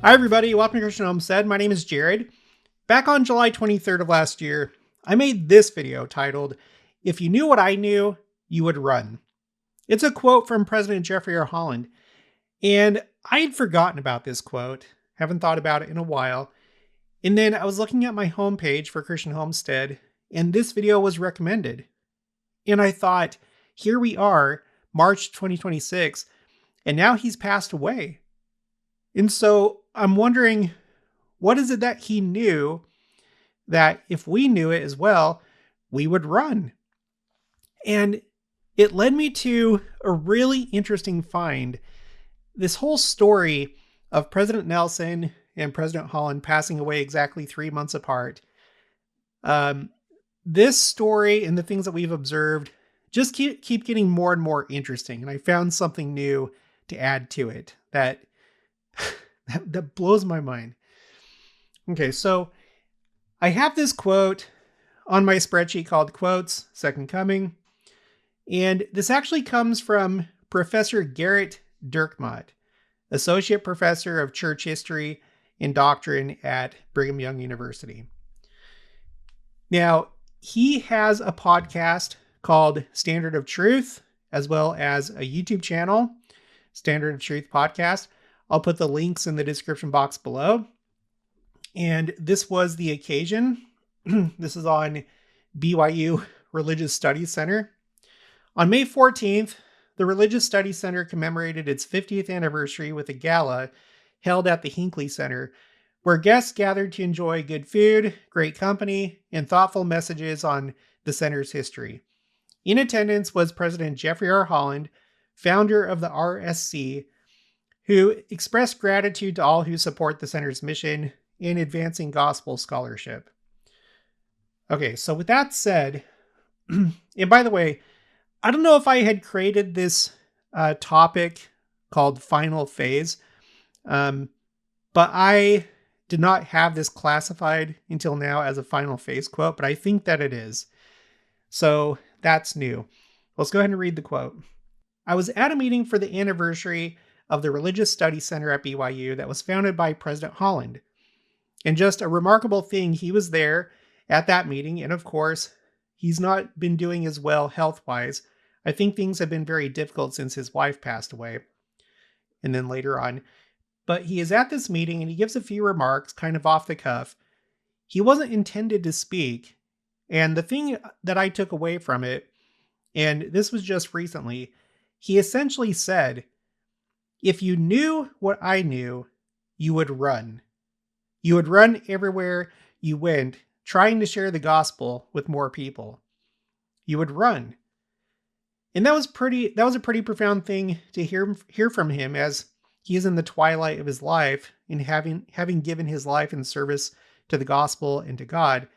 Hi, everybody. Welcome to Christian Homestead. My name is Jared. Back on July 23rd of last year, I made this video titled, "If You Knew What I Knew, You Would Run." It's a quote from President Jeffrey R. Holland, and I had forgotten about this quote, haven't thought about it in a while, and then I was looking at my homepage for Christian Homestead, and this video was recommended. And I thought, here we are, March 2026, and now he's passed away. And so I'm wondering, what is it that he knew that if we knew it as well, we would run? And it led me to a really interesting find. This whole story of President Nelson and President Holland passing away exactly 3 months apart. This story and the things that we've observed just keep getting more and more interesting. And I found something new to add to it that blows my mind. Okay, so I have this quote on my spreadsheet called Quotes, Second Coming. And this actually comes from Professor Garrett Dirkmaat, Associate Professor of Church History and Doctrine at Brigham Young University. Now, he has a podcast called Standard of Truth, as well as a YouTube channel, Standard of Truth Podcast. I'll put the links in the description box below. And this was the occasion. This is on BYU Religious Studies Center. On May 14th, the Religious Studies Center commemorated its 50th anniversary with a gala held at the Hinckley Center, where guests gathered to enjoy good food, great company, and thoughtful messages on the center's history. In attendance was President Jeffrey R. Holland, founder of the RSC, who expressed gratitude to all who support the center's mission in advancing gospel scholarship. Okay, so with that said, and by the way, I don't know if I had created this topic called Final Phase, but I did not have this classified until now as a Final Phase quote, but I think that it is. So that's new. Let's go ahead and read the quote. "I was at a meeting for the anniversary of the Religious Studies Center at BYU that was founded by President Holland. And just a remarkable thing, he was there at that meeting, and of course, he's not been doing as well health-wise. I think things have been very difficult since his wife passed away." And then later on, "But he is at this meeting and he gives a few remarks, kind of off the cuff. He wasn't intended to speak. And the thing that I took away from it, and this was just recently, he essentially said, 'If you knew what I knew, you would run. You would run everywhere you went, trying to share the gospel with more people. You would run.' And that was a pretty profound thing to hear from him, as he is in the twilight of his life, and having given his life in service to the gospel and to God.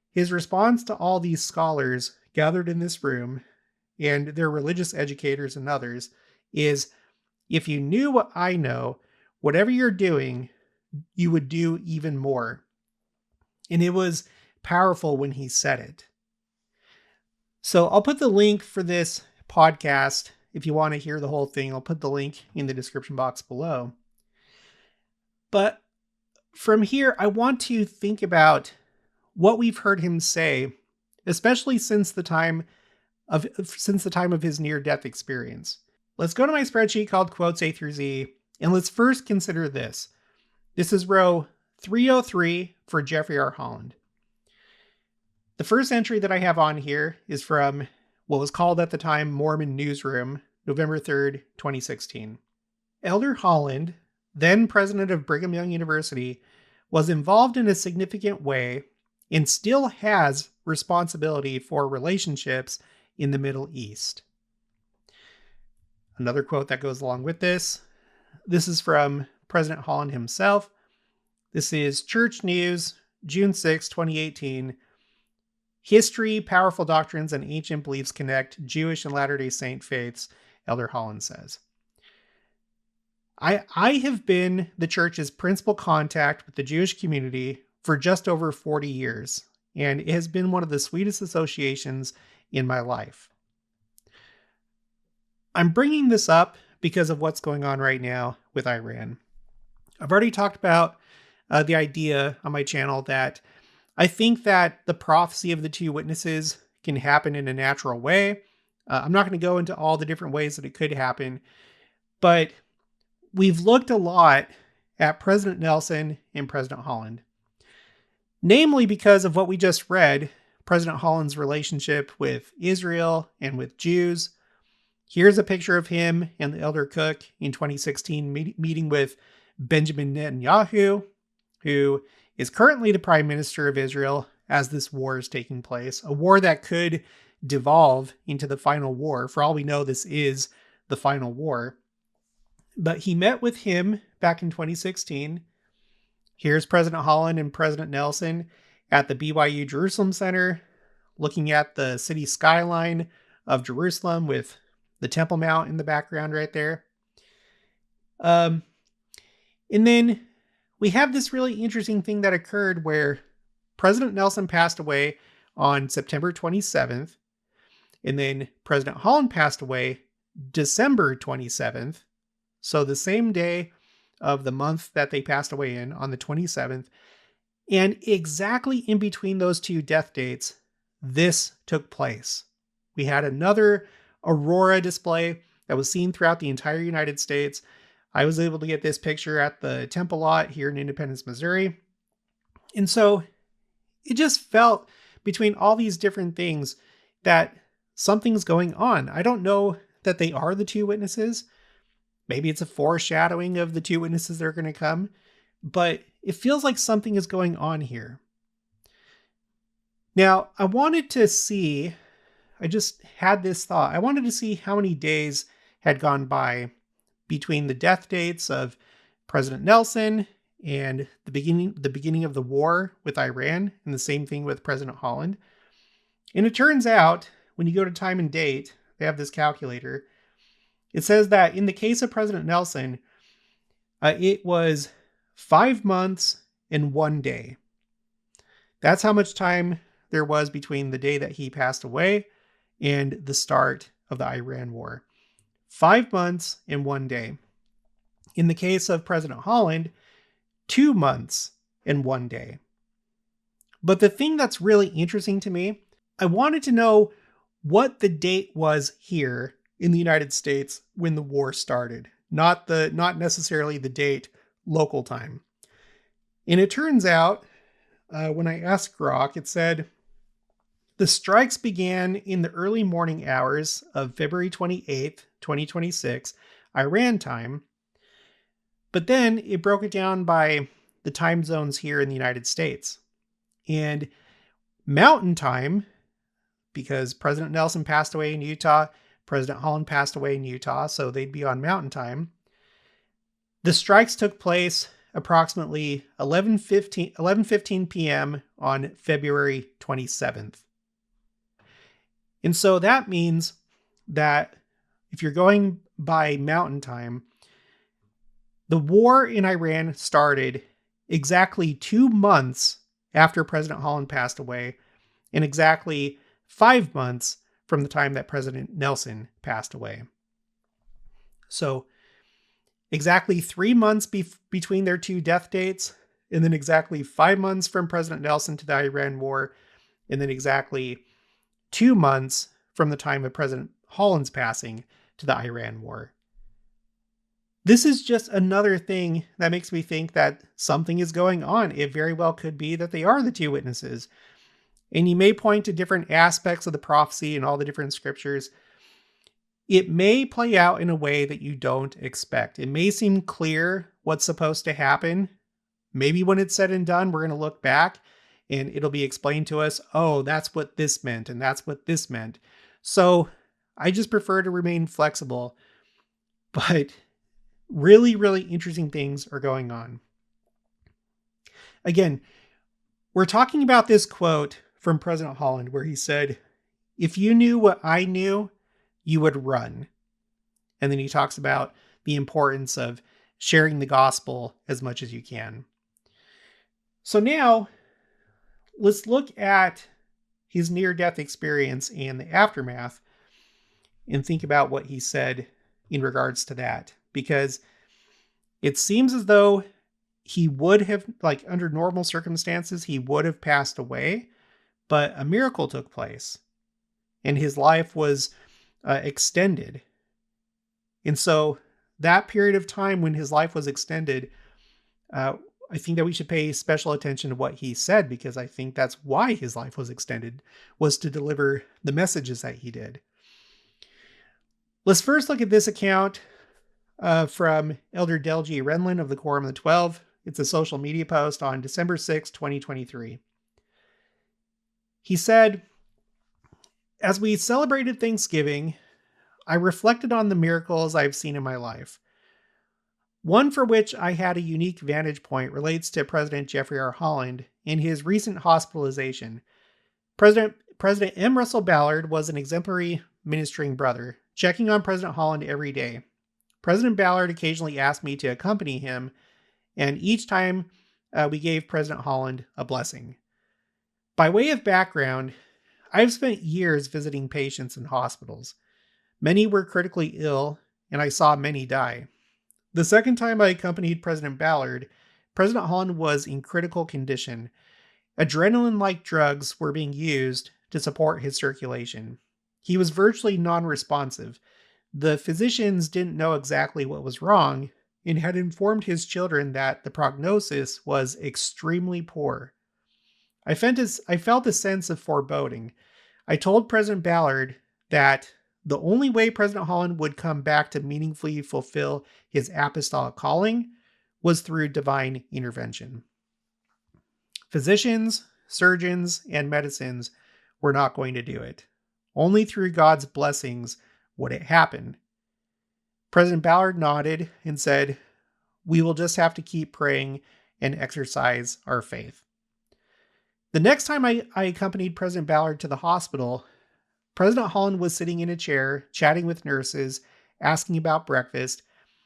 His response to all these scholars gathered in this room and their religious educators and others is, 'If you knew what I know, whatever you're doing, you would do even more.' And it was powerful when he said it." So I'll put the link for this podcast if you want to hear the whole thing. I'll put the link in the description box below. But from here, I want to think about what we've heard him say, especially since the time of his near-death experience. Let's go to my spreadsheet called Quotes A through Z, and let's first consider this. This is row 303 for Jeffrey R. Holland. The first entry that I have on here is from what was called at the time Mormon Newsroom, November 3rd, 2016. "Elder Holland, then president of Brigham Young University, was involved in a significant way and still has responsibility for relationships in the Middle East." Another quote that goes along with this. This is from President Holland himself. This is Church News, June 6, 2018. "History, powerful doctrines, and ancient beliefs connect Jewish and Latter-day Saint faiths," Elder Holland says. I have been the church's principal contact with the Jewish community for just over 40 years, and it has been one of the sweetest associations in my life. I'm bringing this up because of what's going on right now with Iran. I've already talked about the idea on my channel that I think that the prophecy of the two witnesses can happen in a natural way. I'm not going to go into all the different ways that it could happen, but we've looked a lot at President Nelson and President Holland, namely because of what we just read, President Holland's relationship with Israel and with Jews. Here's a picture of him and the elder Cook in 2016 meeting with Benjamin Netanyahu, who is currently the prime minister of Israel as this war is taking place, a war that could devolve into the final war. For all we know, this is the final war. But he met with him back in 2016. Here's President Holland and President Nelson at the BYU Jerusalem Center, looking at the city skyline of Jerusalem with the Temple Mount in the background right there. And then we have this really interesting thing that occurred where President Nelson passed away on September 27th, and then President Holland passed away December 27th. So the same day of the month that they passed away in, on the 27th. And exactly in between those two death dates, this took place. We had another aurora display that was seen throughout the entire United States. I was able to get this picture at the Temple lot here in Independence, Missouri. And so it just felt between all these different things that something's going on. I don't know that they are the two witnesses. Maybe it's a foreshadowing of the two witnesses that are going to come, but it feels like something is going on here. Now, I just had this thought. I wanted to see how many days had gone by between the death dates of President Nelson and the beginning of the war with Iran, and the same thing with President Holland. And it turns out, when you go to time and date, they have this calculator. It says that in the case of President Nelson, it was 5 months and 1 day. That's how much time there was between the day that he passed away and the start of the Iran war. 5 months and 1 day. In the case of President Holland, 2 months and 1 day. But the thing that's really interesting to me, I wanted to know what the date was here in the United States when the war started, not necessarily the date local time. And it turns out, when I asked Grok, it said the strikes began in the early morning hours of February 28th, 2026, Iran time. But then it broke it down by the time zones here in the United States. And Mountain time, because President Nelson passed away in Utah, President Holland passed away in Utah, so they'd be on Mountain time. The strikes took place approximately 11:15 p.m. on February 27th. And so that means that if you're going by Mountain time, the war in Iran started exactly 2 months after President Holland passed away, and exactly 5 months from the time that President Nelson passed away. So exactly 3 months between their two death dates, and then exactly 5 months from President Nelson to the Iran war, and then exactly 2 months from the time of President Holland's passing to the Iran war. This is just another thing that makes me think that something is going on. It very well could be that they are the two witnesses. And you may point to different aspects of the prophecy and all the different scriptures. It may play out in a way that you don't expect. It may seem clear what's supposed to happen. Maybe when it's said and done, we're going to look back and it'll be explained to us, oh, that's what this meant and that's what this meant. So I just prefer to remain flexible. But really, really interesting things are going on. Again, we're talking about this quote from President Holland where he said, "If you knew what I knew, you would run." And then he talks about the importance of sharing the gospel as much as you can. So now let's look at his near-death experience and the aftermath and think about what he said in regards to that. Because it seems as though he would have, like under normal circumstances, he would have passed away, but a miracle took place and his life was extended. And so that period of time when his life was extended, uh, I think that we should pay special attention to what he said, because I think that's why his life was extended, was to deliver the messages that he did. Let's first look at this account from Elder Del G. Renlund of the Quorum of the 12. It's a social media post on December 6, 2023. He said, "As we celebrated Thanksgiving, I reflected on the miracles I've seen in my life. One for which I had a unique vantage point relates to President Jeffrey R. Holland and his recent hospitalization. President M. Russell Ballard was an exemplary ministering brother, checking on President Holland every day. President Ballard occasionally asked me to accompany him, and each time we gave President Holland a blessing. By way of background, I've spent years visiting patients in hospitals. Many were critically ill, and I saw many die. The second time I accompanied President Ballard, President Holland was in critical condition. Adrenaline-like drugs were being used to support his circulation. He was virtually non-responsive. The physicians didn't know exactly what was wrong and had informed his children that the prognosis was extremely poor. I felt a sense of foreboding. I told President Ballard that the only way President Holland would come back to meaningfully fulfill his apostolic calling was through divine intervention. Physicians, surgeons, and medicines were not going to do it. Only through God's blessings would it happen." President Ballard nodded and said, "We will just have to keep praying and exercise our faith." The next time I accompanied President Ballard to the hospital, President Holland was sitting in a chair, chatting with nurses, asking about breakfast.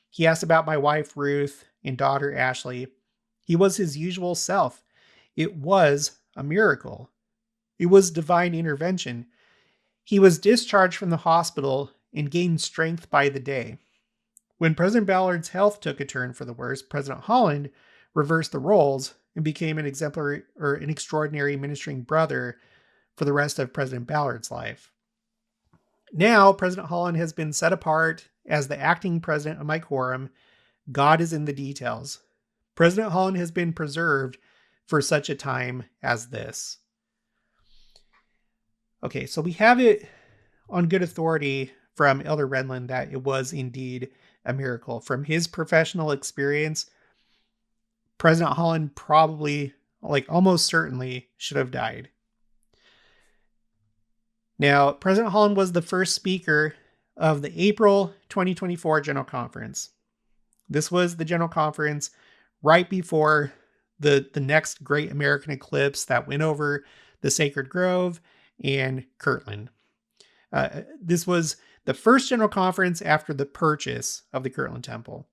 He asked about my wife, Ruth, and daughter, Ashley. He was his usual self. It was a miracle. It was divine intervention. He was discharged from the hospital and gained strength by the day. When President Ballard's health took a turn for the worse, President Holland reversed the roles and became an exemplary or an extraordinary ministering brother for the rest of President Ballard's life. Now, President Holland has been set apart as the acting president of my quorum. God is in the details. President Holland has been preserved for such a time as this. Okay, so we have it on good authority from Elder Renlund that it was indeed a miracle. From his professional experience, President Holland probably, almost certainly, should have died. Now, President Holland was the first speaker of the April 2024 General Conference. This was the General Conference right before the next great American eclipse that went over the Sacred Grove and Kirtland. This was the first General Conference after the purchase of the Kirtland Temple.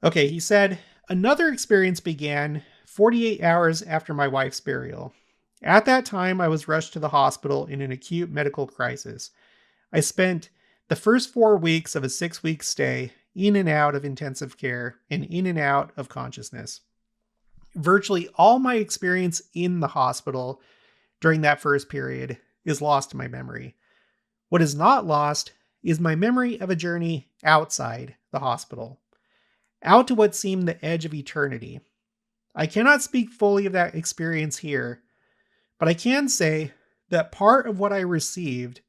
Okay, he said, "Another experience began 48 hours after my wife's burial. At that time, I was rushed to the hospital in an acute medical crisis. I spent the first 4 weeks of a 6-week stay in and out of intensive care and in and out of consciousness. Virtually all my experience in the hospital during that first period is lost to my memory. What is not lost is my memory of a journey outside the hospital, out to what seemed the edge of eternity. I cannot speak fully of that experience here, but I can say that part of what I received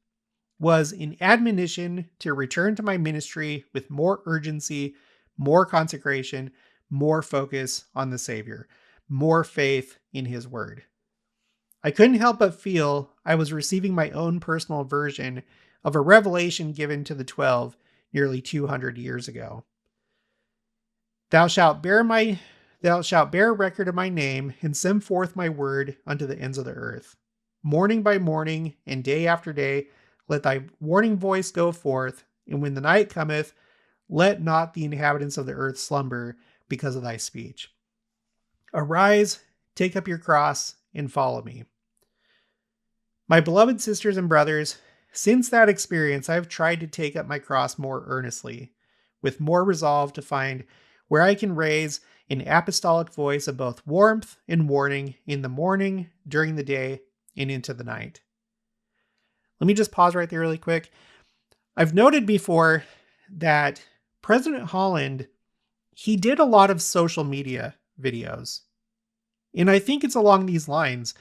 was an admonition to return to my ministry with more urgency, more consecration, more focus on the Savior, more faith in His Word. I couldn't help but feel I was receiving my own personal version of a revelation given to the 12 nearly 200 years ago. Thou shalt bear record of my name and send forth my word unto the ends of the earth. Morning by morning and day after day, let thy warning voice go forth, and when the night cometh, let not the inhabitants of the earth slumber because of thy speech. Arise, take up your cross, and follow me." My beloved sisters and brothers, since that experience, I have tried to take up my cross more earnestly, with more resolve to find where I can raise an apostolic voice of both warmth and warning in the morning, during the day, and into the night. Let me just pause right there really quick. I've noted before that President Holland, he did a lot of social media videos. And I think it's along these lines.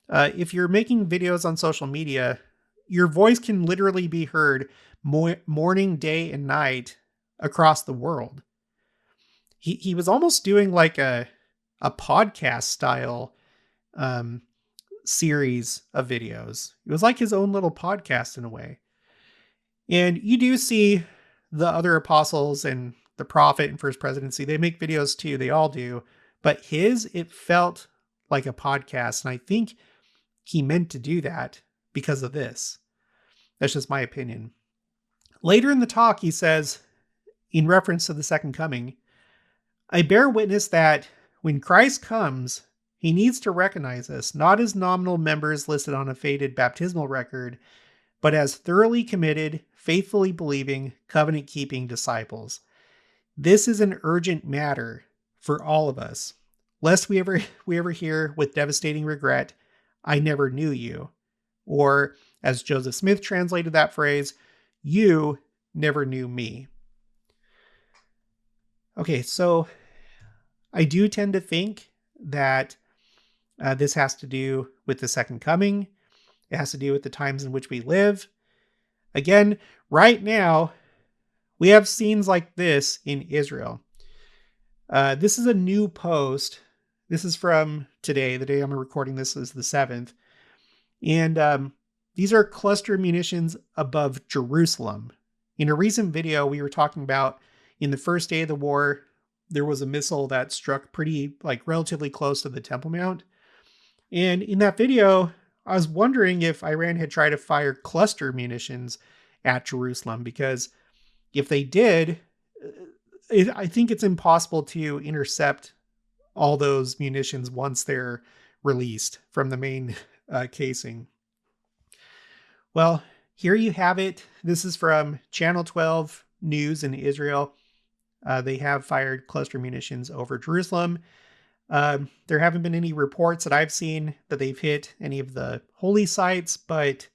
If you're making videos on social media, your voice can literally be heard morning, day, and night across the world. He was almost doing like a podcast style series of videos. It was like his own little podcast in a way. And you do see the other apostles and the prophet and first presidency, they make videos too. They all do. But it felt like a podcast. And I think he meant to do that because of this. That's just my opinion. Later in the talk, he says, in reference to the second coming, I bear witness that when Christ comes, he needs to recognize us, not as nominal members listed on a faded baptismal record, but as thoroughly committed, faithfully believing, covenant-keeping disciples. This is an urgent matter for all of us, lest we ever hear with devastating regret, I never knew you. Or, as Joseph Smith translated that phrase, you never knew me. Okay, so I do tend to think that this has to do with the second coming. It has to do with the times in which we live. Again, right now, we have scenes like this in Israel. This is a new post. This is from today. The day I'm recording this is the 7th. And these are cluster munitions above Jerusalem. In a recent video, we were talking about in the first day of the war, there was a missile that struck relatively close to the Temple Mount. And in that video, I was wondering if Iran had tried to fire cluster munitions at Jerusalem, because if they did, I think it's impossible to intercept all those munitions once they're released from the main casing. Well, here you have it. This is from Channel 12 News in Israel. They have fired cluster munitions over Jerusalem. There haven't been any reports that I've seen that they've hit any of the holy sites, but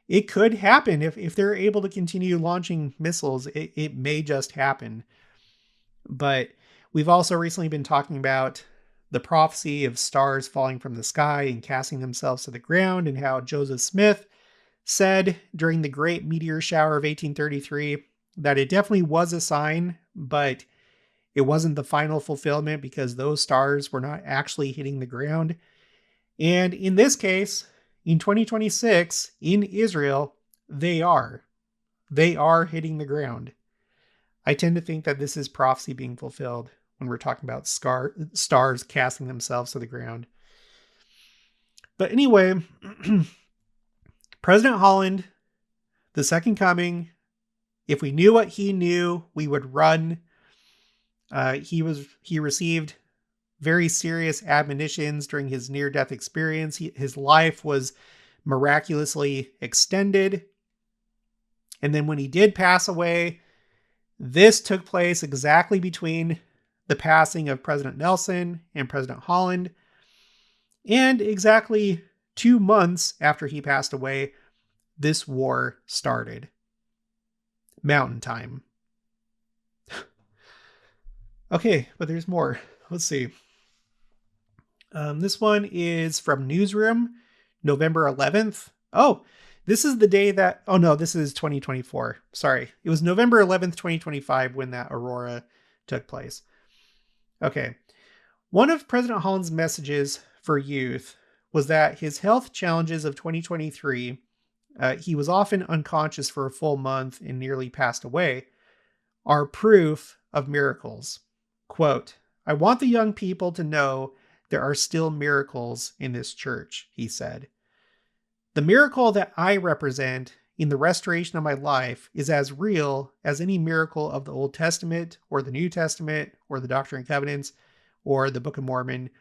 it could happen. If they're able to continue launching missiles, it may just happen. But we've also recently been talking about the prophecy of stars falling from the sky and casting themselves to the ground, and how Joseph Smith said during the great meteor shower of 1833 that it definitely was a sign, but it wasn't the final fulfillment because those stars were not actually hitting the ground. And in this case, in 2026, in Israel, they are. They are hitting the ground. I tend to think that this is prophecy being fulfilled when we're talking about stars casting themselves to the ground. But anyway, President Holland, the second coming, if we knew what he knew, we would run. He received very serious admonitions during his near-death experience. His life was miraculously extended. And then when he did pass away, this took place exactly between the passing of President Nelson and President Holland, and exactly 2 months after he passed away, this war started. Mountain time. Okay, but there's more. Let's see. This one is from Newsroom, November 11th. Oh, this is the day that... Oh, no, this is 2024. Sorry. It was November 11th, 2025 when that aurora took place. Okay. One of President Holland's messages for youth was that his health challenges of 2023, he was often unconscious for a full month and nearly passed away, are proof of miracles. Quote, I want the young people to know there are still miracles in this church, he said. The miracle that I represent in the restoration of my life is as real as any miracle of the Old Testament or the New Testament or the Doctrine and Covenants or the Book of Mormon.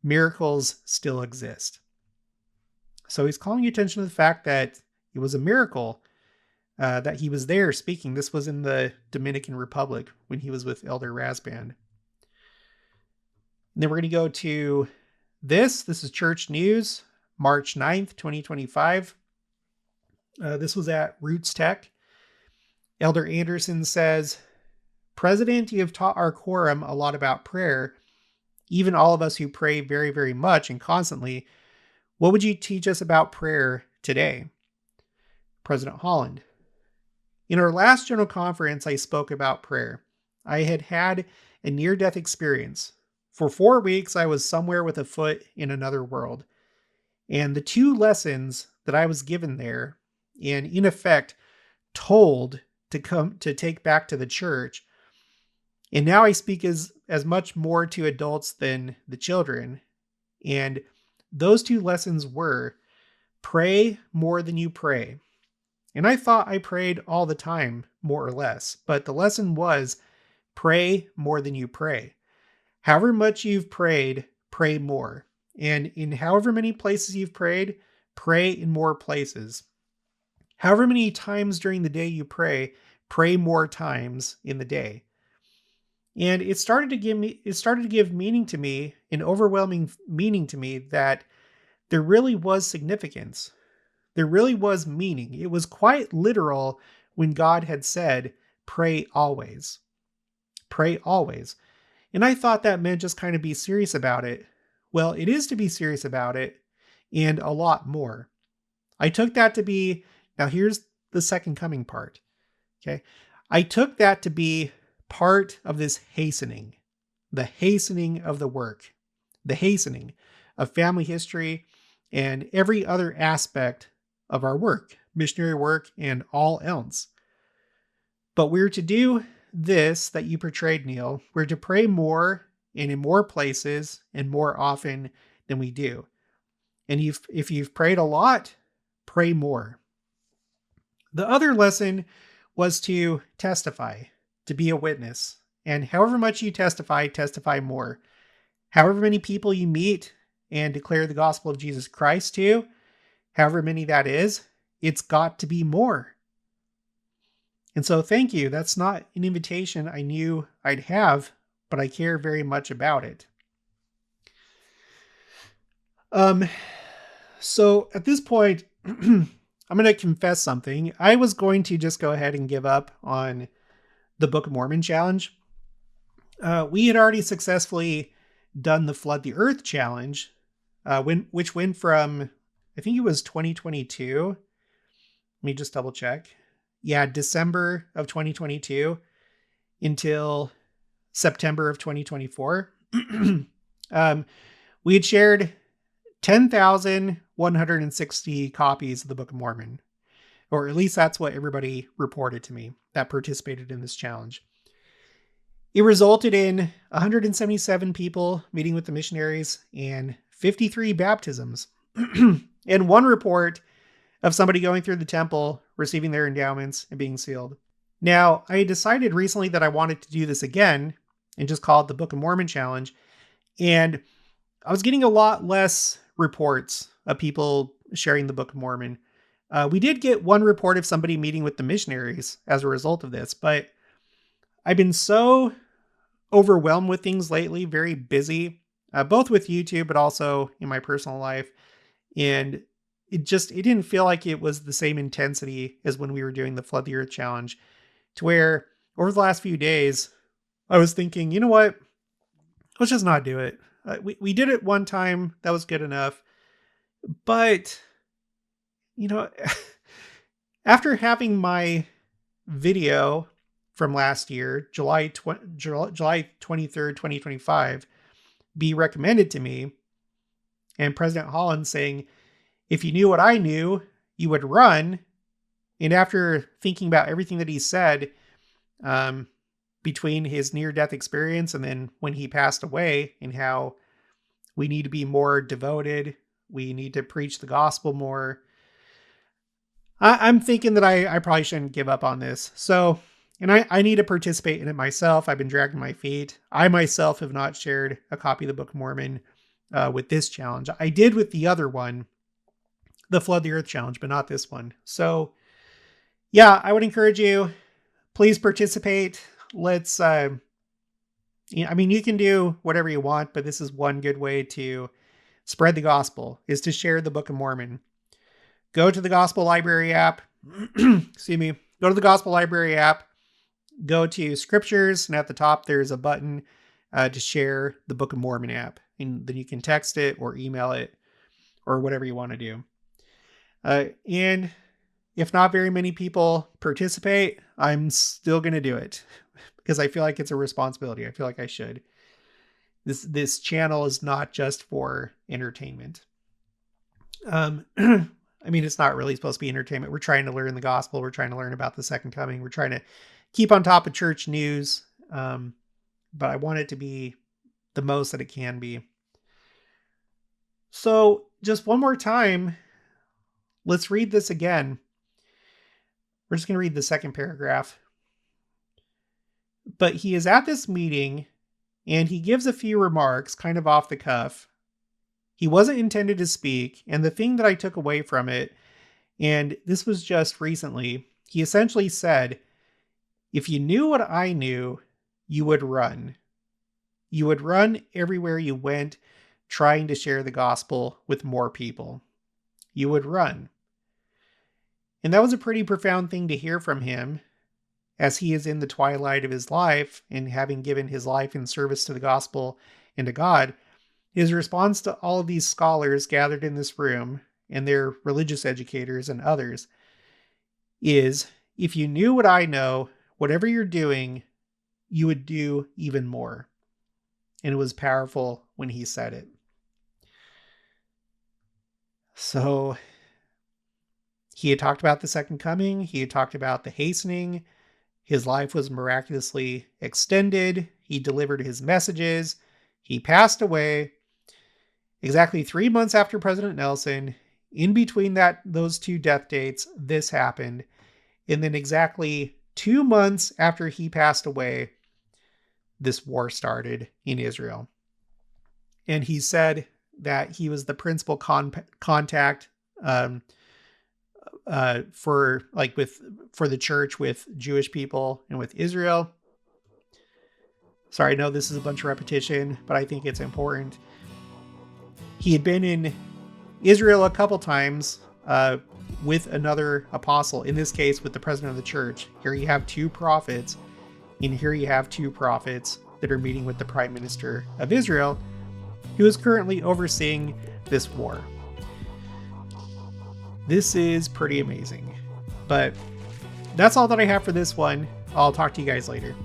Miracles still exist. So he's calling attention to the fact that it was a miracle that he was there speaking. This was in the Dominican Republic when he was with Elder Rasband. And then we're going to go to this. This is Church News, March 9th, 2025. This was at Roots Tech. Elder Anderson says, President, you have taught our quorum a lot about prayer, even all of us who pray very, very much and constantly. What would you teach us about prayer today? President Holland, in our last general conference, I spoke about prayer. I had had a near-death experience. For 4 weeks, I was somewhere with a foot in another world. And the 2 lessons that I was given there, and in effect, told to take back to the church, and now I speak as much more to adults than the children. And those 2 lessons were, pray more than you pray. And I thought I prayed all the time, more or less. But the lesson was, pray more than you pray. However much you've prayed, pray more. And in however many places you've prayed, pray in more places. However many times during the day you pray, pray more times in the day. And it started to give meaning to me, an overwhelming meaning to me, that there really was significance. There really was meaning. It was quite literal when God had said, pray always. Pray always. And I thought that meant just kind of be serious about it. Well, it is to be serious about it, and a lot more. I took that to be, now here's the second coming part. Okay. I took that to be part of this hastening, the hastening of the work, the hastening of family history and every other aspect of our work, missionary work and all else. But we're to do this that you portrayed, Neil. We're to pray more and in more places and more often than we do. And if you've prayed a lot, pray more. The other lesson was to testify, to be a witness. And however much you testify, testify more. However many people you meet and declare the gospel of Jesus Christ to, however many that is, it's got to be more. And so thank you. That's not an invitation I knew I'd have, but I care very much about it. So at this point, I'm going to confess something. I was going to just go ahead and give up on the Book of Mormon challenge. We had already successfully done the Flood the Earth challenge, which went from, I think it was 2022. Let me just double check. Yeah, December of 2022 until September of 2024. We had shared 10,160 copies of the Book of Mormon, or at least that's what everybody reported to me that participated in this challenge. It resulted in 177 people meeting with the missionaries and 53 baptisms, and one report of somebody going through the temple, receiving their endowments, and being sealed. Now, I decided recently that I wanted to do this again and just call it the Book of Mormon Challenge. And I was getting a lot less reports of people sharing the Book of Mormon. We did get one report of somebody meeting with the missionaries as a result of this, but I've been so overwhelmed with things lately, very busy, both with YouTube, but also in my personal life. And it didn't feel like it was the same intensity as when we were doing the Flood the Earth challenge, to where over the last few days, I was thinking, you know what? Let's just not do it. We did it one time. That was good enough. But, you know, after having my video from last year, July 23rd, 2025, be recommended to me, and President Holland saying, if you knew what I knew, you would run. And after thinking about everything that he said, between his near-death experience and then when he passed away, and how we need to be more devoted, we need to preach the gospel more, I'm thinking that I probably shouldn't give up on this. So, and I need to participate in it myself. I've been dragging my feet. I myself have not shared a copy of the Book of Mormon with this challenge. I did with the other one, the Flood the Earth challenge, but not this one. So yeah, I would encourage you, please participate. Let's I mean, you can do whatever you want, but this is one good way to spread the gospel, is to share the Book of Mormon. Go to the Gospel Library app. Excuse me. Go to the Gospel Library app. Go to Scriptures, and at the top there's a button to share the Book of Mormon app. And then you can text it or email it or whatever you want to do. And if not very many people participate, I'm still going to do it because I feel like it's a responsibility. I feel like I should. This channel is not just for entertainment. I mean, it's not really supposed to be entertainment. We're trying to learn the gospel. We're trying to learn about the second coming. We're trying to keep on top of church news. But I want it to be the most that it can be. So just one more time, let's read this again. We're just going to read the second paragraph. But he is at this meeting and he gives a few remarks kind of off the cuff. He wasn't intended to speak. And the thing that I took away from it, and this was just recently, he essentially said, if you knew what I knew, you would run. You would run everywhere you went, trying to share the gospel with more people. You would run. And that was a pretty profound thing to hear from him, as he is in the twilight of his life and having given his life in service to the gospel and to God. His response to all of these scholars gathered in this room and their religious educators and others is, if you knew what I know, whatever you're doing, you would do even more. And it was powerful when he said it. So he had talked about the second coming. He had talked about the hastening. His life was miraculously extended. He delivered his messages. He passed away. Exactly 3 months after President Nelson, in between those two death dates, this happened. And then exactly 2 months after he passed away, this war started in Israel. And he said that he was the principal contact for the church with Jewish people and with Israel. Sorry, I know this is a bunch of repetition, but I think it's important. He had been in Israel a couple times with another apostle, in this case with the president of the church. Here you have 2 prophets, and here you have 2 prophets that are meeting with the prime minister of Israel, who is currently overseeing this war. This is pretty amazing. But that's all that I have for this one. I'll talk to you guys later.